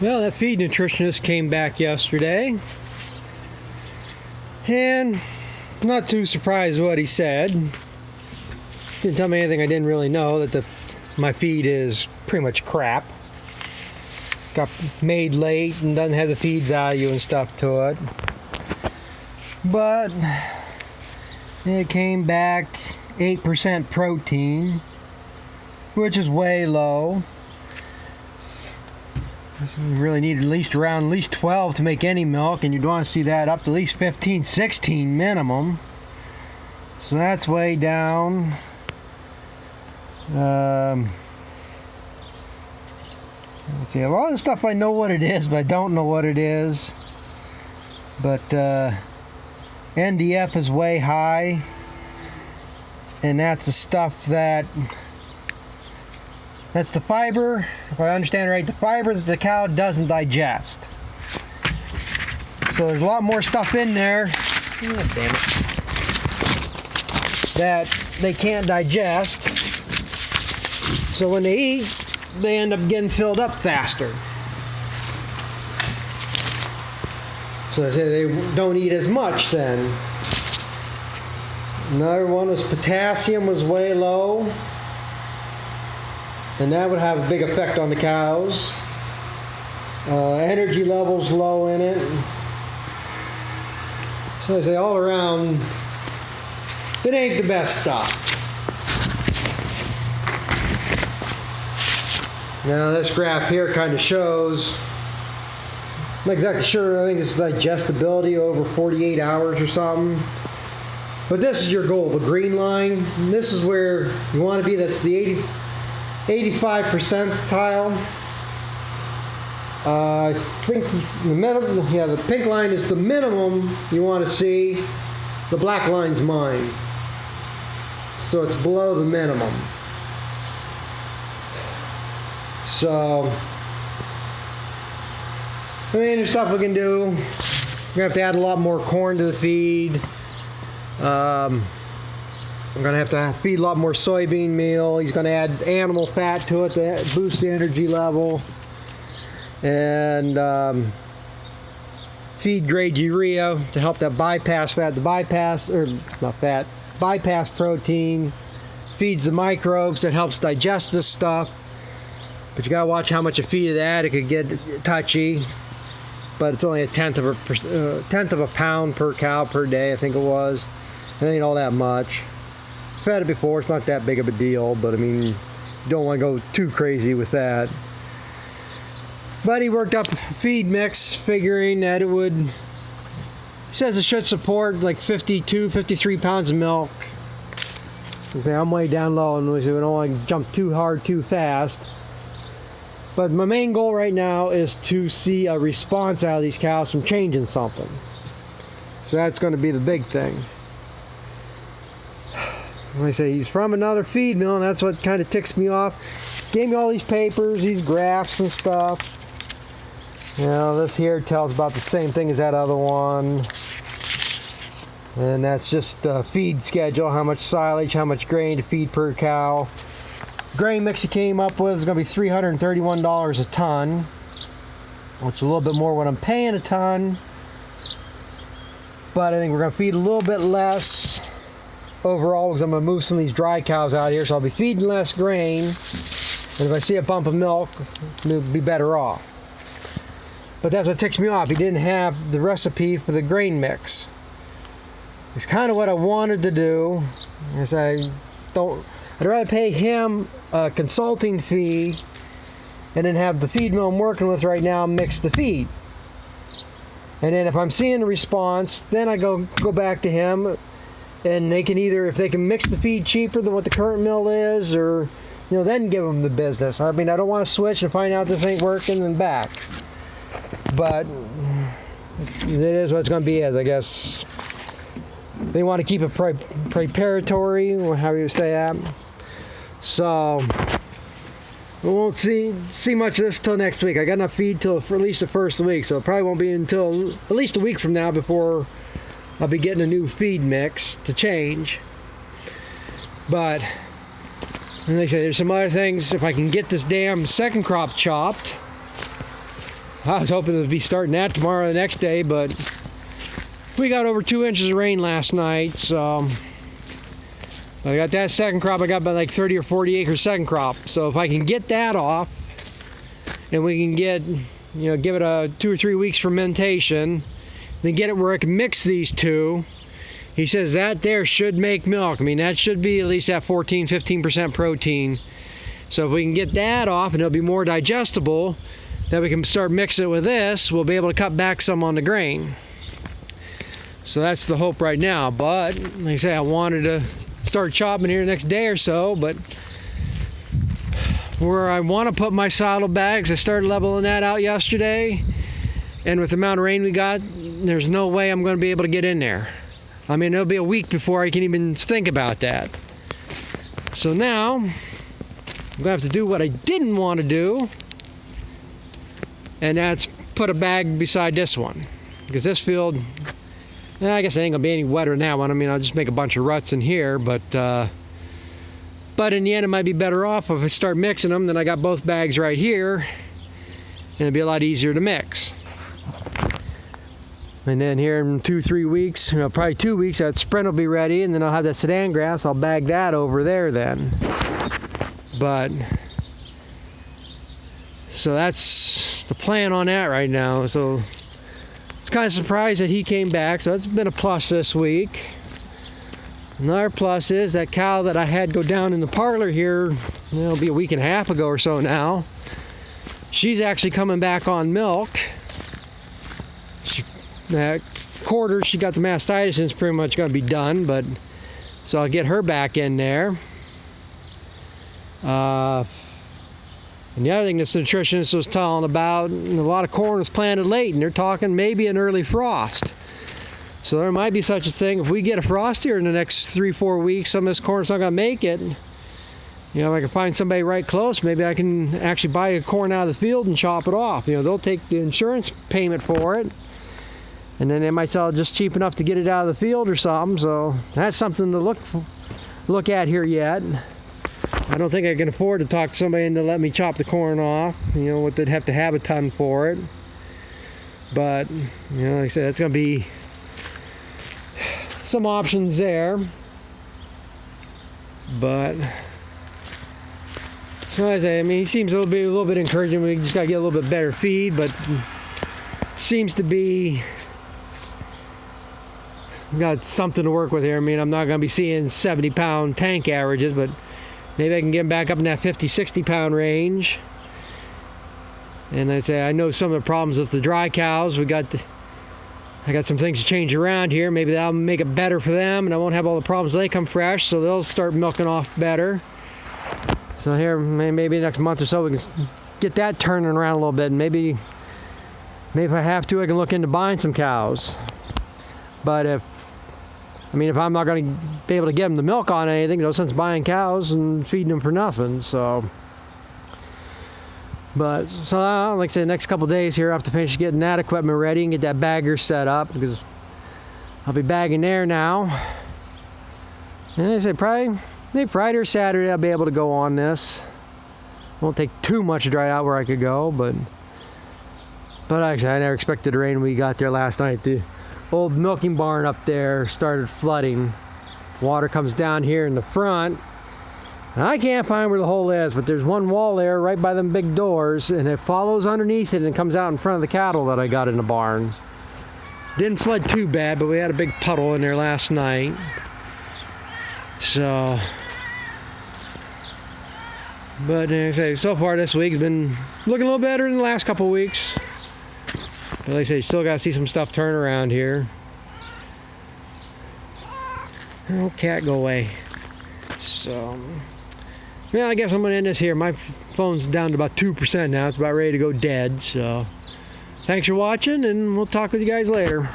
Well, that feed nutritionist came back yesterday, and not too surprised what he said. Didn't tell me anything I didn't really know, that my feed is pretty much crap. Got made late and doesn't have the feed value and stuff to it. But it came back 8% protein, which is way low. You really need at least 12 to make any milk, and you'd want to see that up to at least 15, 16 minimum. So that's way down. Let's see, a lot of the stuff I know what it is, but I don't know what it is. But NDF is way high, and that's the stuff that's the fiber, if I understand right, the fiber that the cow doesn't digest. So there's a lot more stuff in there, that they can't digest. So when they eat, they end up getting filled up faster. So they say they don't eat as much then. Another one was potassium was way low. And that would have a big effect on the cows. Energy levels low in it. So they say all around, it ain't the best stuff. Now this graph here kind of shows, I'm not exactly sure, I think it's digestibility over 48 hours or something. But this is your goal, the green line. And this is where you want to be, that's the 85 percentile. I think the minimum, yeah, the pink line is the minimum you want to see. The black line's mine. So it's below the minimum. So, I mean, there's stuff we can do. We're going to have to add a lot more corn to the feed. I'm going to have to feed a lot more soybean meal. He's going to add animal fat to it to boost the energy level. And feed grade urea to help that bypass fat. The bypass, or not fat, bypass protein feeds the microbes that helps digest this stuff. But you got to watch how much you feed of that. It could get touchy. But it's only a tenth of a pound per cow per day, I think it was. It ain't all that much. Fed it before, it's not that big of a deal, but I mean, you don't want to go too crazy with that. But he worked up a feed mix, figuring that it would, he says it should support like 52, 53 pounds of milk. I say I'm way down low, and we don't want to jump too hard too fast. But my main goal right now is to see a response out of these cows from changing something. So that's going to be the big thing. Like I say, he's from another feed mill, and that's what kind of ticks me off. Gave me all these papers, these graphs and stuff. You know, this here tells about the same thing as that other one. And that's just the feed schedule, how much silage, how much grain to feed per cow. Grain mix he came up with is going to be $331 a ton, which is a little bit more what I'm paying a ton. But I think we're going to feed a little bit less overall, because I'm going to move some of these dry cows out here, so I'll be feeding less grain. And if I see a bump of milk, we'll be better off. But that's what ticks me off. He didn't have the recipe for the grain mix. It's kind of what I wanted to do. I'd rather pay him a consulting fee and then have the feed mill I'm working with right now mix the feed. And then if I'm seeing a response, then I go back to him, and they can either, if they can mix the feed cheaper than what the current mill is, or, you know, then give them the business. I mean, I don't want to switch and find out this ain't working and back. But it is what it's going to be, as I guess. They want to keep it preparatory, or how you say that. So we won't see much of this till next week. I got enough feed till for at least the first week, so it probably won't be until at least a week from now before I'll be getting a new feed mix to change. But like I say, there's some other things. If I can get this damn second crop chopped, I was hoping to be starting that tomorrow or the next day, but we got over 2 inches of rain last night, so I got that second crop. I got about like 30 or 40 acre second crop. So if I can get that off, and we can get, give it a 2 or 3 weeks fermentation, then get it where I can mix these two. He says that there should make milk. I mean, that should be at least at 14-15% protein. So if we can get that off and it'll be more digestible, then we can start mixing it with this, we'll be able to cut back some on the grain. So that's the hope right now. But like I say, I wanted to start chopping here the next day or so, but where I want to put my silo bags, I started leveling that out yesterday, and with the amount of rain we got, there's no way I'm going to be able to get in there. I mean, it'll be a week before I can even think about that. So now I'm going to have to do what I didn't want to do, and that's put a bag beside this one, because this field, I guess it ain't gonna be any wetter than that one. I mean, I'll just make a bunch of ruts in here, but in the end, it might be better off if I start mixing them. Then I got both bags right here, and it'll be a lot easier to mix. And then here in 2-3 weeks, probably 2 weeks, that Sprint will be ready, and then I'll have that Sudan grass. I'll bag that over there then. But so that's the plan on that right now. So it's kind of surprised that he came back. So it's been a plus this week. Another plus is that cow that I had go down in the parlor here, it'll be a week and a half ago or so now. She's actually coming back on milk. That quarter, she got the mastitis and it's pretty much going to be done, but so I'll get her back in there. And the other thing this nutritionist was telling about, a lot of corn was planted late, and they're talking maybe an early frost. So there might be such a thing. If we get a frost here in the next 3-4 weeks, some of this corn's not going to make it. If I can find somebody right close, maybe I can actually buy a corn out of the field and chop it off. They'll take the insurance payment for it, and then they might sell it just cheap enough to get it out of the field or something. So that's something to look at here yet. I don't think I can afford to talk to somebody into let me chop the corn off. What they'd have to have a ton for it. But like I said, that's going to be some options there. But so as I mean, he seems a little bit encouraging. We just got to get a little bit better feed, but seems to be got something to work with here. I mean, I'm not going to be seeing 70-pound tank averages, but maybe I can get them back up in that 50-60 pound range. And I know some of the problems with the dry cows. I got some things to change around here. Maybe that'll make it better for them, and I won't have all the problems when they come fresh, so they'll start milking off better. So here, maybe next month or so, we can get that turning around a little bit. And maybe if I have to, I can look into buying some cows. But if I'm not going to be able to get them the milk on anything, no sense buying cows and feeding them for nothing. So, like I said, the next couple of days here, I have to finish getting that equipment ready and get that bagger set up, because I'll be bagging there now. And I said maybe Friday or Saturday I'll be able to go on this. Won't take too much to dry out where I could go, but actually I never expected the rain we got there last night. The old milking barn up there started flooding. Water comes down here in the front. And I can't find where the hole is, but there's one wall there right by them big doors, and it follows underneath it and comes out in front of the cattle that I got in the barn. Didn't flood too bad, but we had a big puddle in there last night. So, but like I say, so far this week has been looking a little better than the last couple of weeks. But like I say, still got to see some stuff turn around here. Oh, cat, go away. So, yeah, I guess I'm going to end this here. My phone's down to about 2% now. It's about ready to go dead. So, thanks for watching, and we'll talk with you guys later.